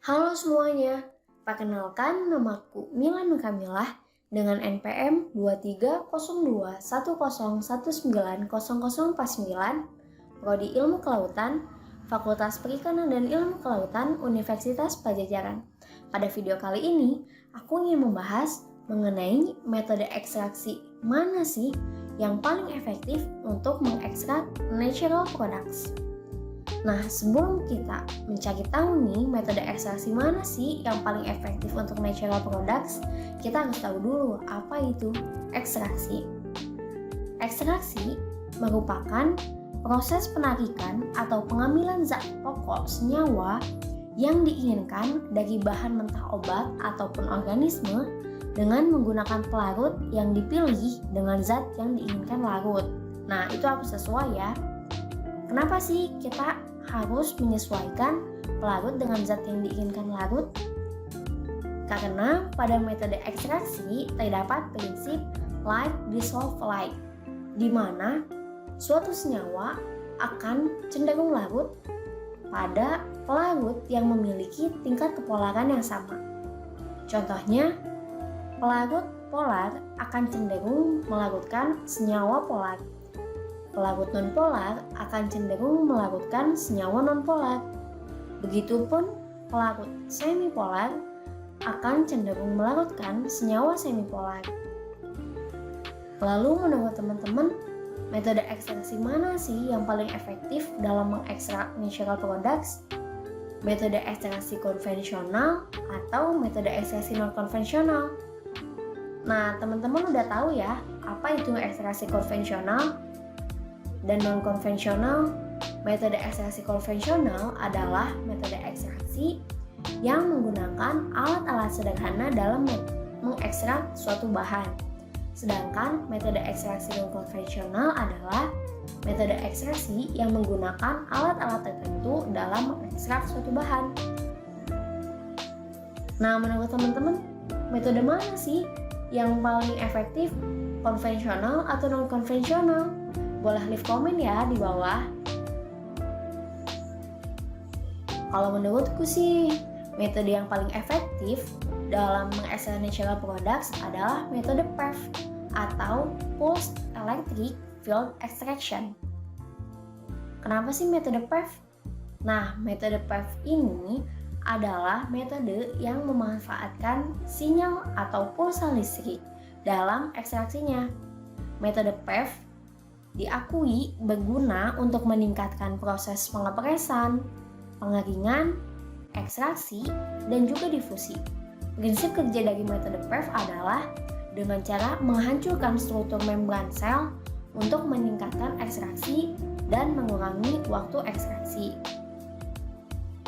Halo semuanya, perkenalkan namaku Milan Kamilah dengan NPM 230210190049, Prodi Ilmu Kelautan, Fakultas Perikanan dan Ilmu Kelautan Universitas Padjadjaran. Pada video kali ini, aku ingin membahas mengenai metode ekstraksi mana sih yang paling efektif untuk mengekstrak natural products. Nah, sebelum kita mencari tahu nih metode ekstraksi mana sih yang paling efektif untuk natural products, kita harus tahu dulu apa itu ekstraksi. Ekstraksi merupakan proses penarikan atau pengambilan zat pokok senyawa yang diinginkan dari bahan mentah obat ataupun organisme dengan menggunakan pelarut yang dipilih dengan zat yang diinginkan larut. Nah, itu harus sesuai ya. Kenapa sih kita harus menyesuaikan pelarut dengan zat yang diinginkan larut? Karena pada metode ekstraksi terdapat prinsip like dissolve like, di mana suatu senyawa akan cenderung larut pada pelarut yang memiliki tingkat kepolaran yang sama. Contohnya, pelarut polar akan cenderung melarutkan senyawa polar. Pelarut nonpolar akan cenderung melarutkan senyawa nonpolar. Begitupun pelarut semipolar akan cenderung melarutkan senyawa semipolar. Lalu menurut teman-teman, metode ekstraksi mana sih yang paling efektif dalam mengekstrak natural products? Metode ekstraksi konvensional atau metode ekstraksi non-konvensional? Nah, teman-teman udah tahu ya apa itu ekstraksi konvensional dan non-konvensional. Metode ekstraksi konvensional adalah metode ekstraksi yang menggunakan alat-alat sederhana dalam mengekstrak suatu bahan. Sedangkan metode ekstraksi non-konvensional adalah metode ekstraksi yang menggunakan alat-alat tertentu dalam mengekstrak suatu bahan. Nah, menurut teman-teman, metode mana sih yang paling efektif, konvensional atau non-konvensional? Boleh leave komen ya di bawah. Kalau menurutku sih, metode yang paling efektif dalam mengekstrak natural products adalah metode PEF atau Pulsed Electric Field Extraction. Kenapa sih metode PEF? Nah, metode PEF ini adalah metode yang memanfaatkan sinyal atau pulsa listrik dalam ekstraksinya. Metode PEF diakui berguna untuk meningkatkan proses pengepresan, pengeringan, ekstraksi, dan juga difusi. Prinsip kerja dari metode PEF adalah dengan cara menghancurkan struktur membran sel untuk meningkatkan ekstraksi dan mengurangi waktu ekstraksi.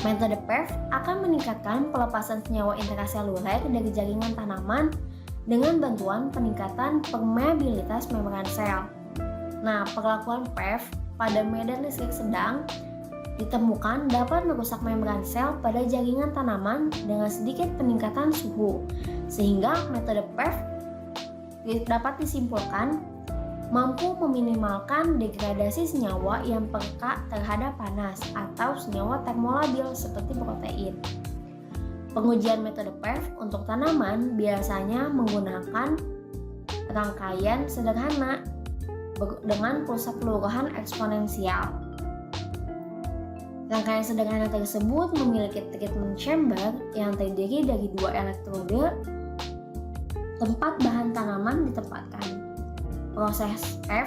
Metode PEF akan meningkatkan pelepasan senyawa intraseluler dari jaringan tanaman dengan bantuan peningkatan permeabilitas membran sel. Nah, perlakuan PEF pada medan listrik sedang ditemukan dapat merusak membran sel pada jaringan tanaman dengan sedikit peningkatan suhu, sehingga metode PEF dapat disimpulkan mampu meminimalkan degradasi senyawa yang peka terhadap panas atau senyawa termolabil seperti protein. Pengujian metode PEF untuk tanaman biasanya menggunakan rangkaian sederhana dengan pulsa peluruhan eksponensial. Rangkaian sederhana tersebut memiliki treatment chamber yang terdiri dari 2 elektrode tempat bahan tanaman ditempatkan. Proses PEF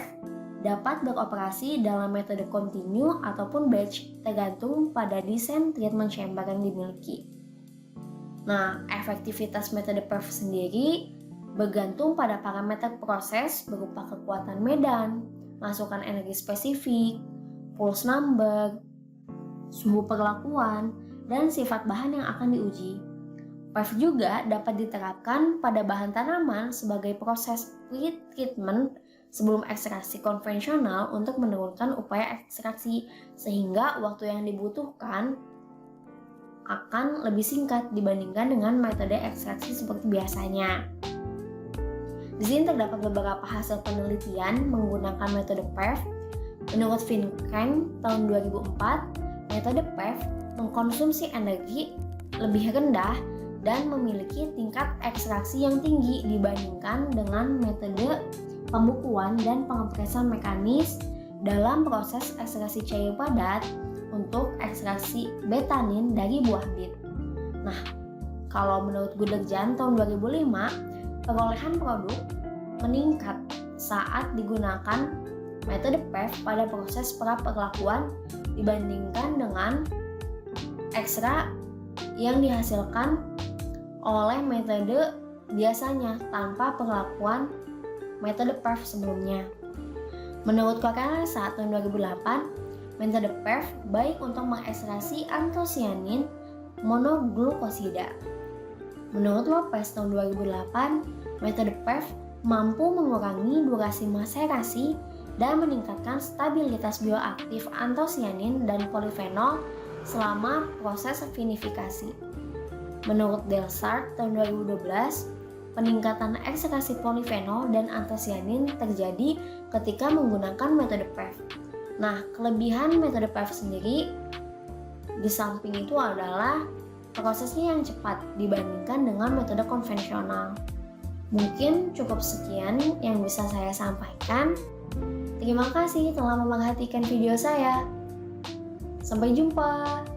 dapat beroperasi dalam metode continue ataupun batch tergantung pada desain treatment chamber yang dimiliki. Nah, efektivitas metode PEF sendiri bergantung pada parameter proses berupa kekuatan medan, masukan energi spesifik, pulse number, suhu perlakuan, dan sifat bahan yang akan diuji. PEF juga dapat diterapkan pada bahan tanaman sebagai proses pre-treatment sebelum ekstraksi konvensional untuk menurunkan upaya ekstraksi, sehingga waktu yang dibutuhkan akan lebih singkat dibandingkan dengan metode ekstraksi seperti biasanya. Di sini terdapat beberapa hasil penelitian menggunakan metode PEF. Menurut Vincrank tahun 2004, metode PEF mengkonsumsi energi lebih rendah dan memiliki tingkat ekstraksi yang tinggi dibandingkan dengan metode pembukuan dan pengepresan mekanis dalam proses ekstraksi cair padat untuk ekstraksi betanin dari buah bit. Nah, kalau menurut Gudegjan tahun 2005, perolehan produk meningkat saat digunakan metode PEV pada proses pra-perlakuan dibandingkan dengan ekstra yang dihasilkan oleh metode biasanya tanpa perlakuan metode PEV sebelumnya. Menurut Kokalasa tahun 2008, metode PEV baik untuk mengekstraksi antosianin monoglukosida. Menurut Lopez tahun 2008, metode PEV mampu mengurangi durasi maserasi dan meningkatkan stabilitas bioaktif antosianin dan polifenol selama proses vinifikasi. Menurut Delsart tahun 2012, peningkatan ekstraksi polifenol dan antosianin terjadi ketika menggunakan metode PEV. Nah, kelebihan metode PEV sendiri di samping itu adalah prosesnya yang cepat dibandingkan dengan metode konvensional. Mungkin cukup sekian yang bisa saya sampaikan. Terima kasih telah memerhatikan video saya. Sampai jumpa.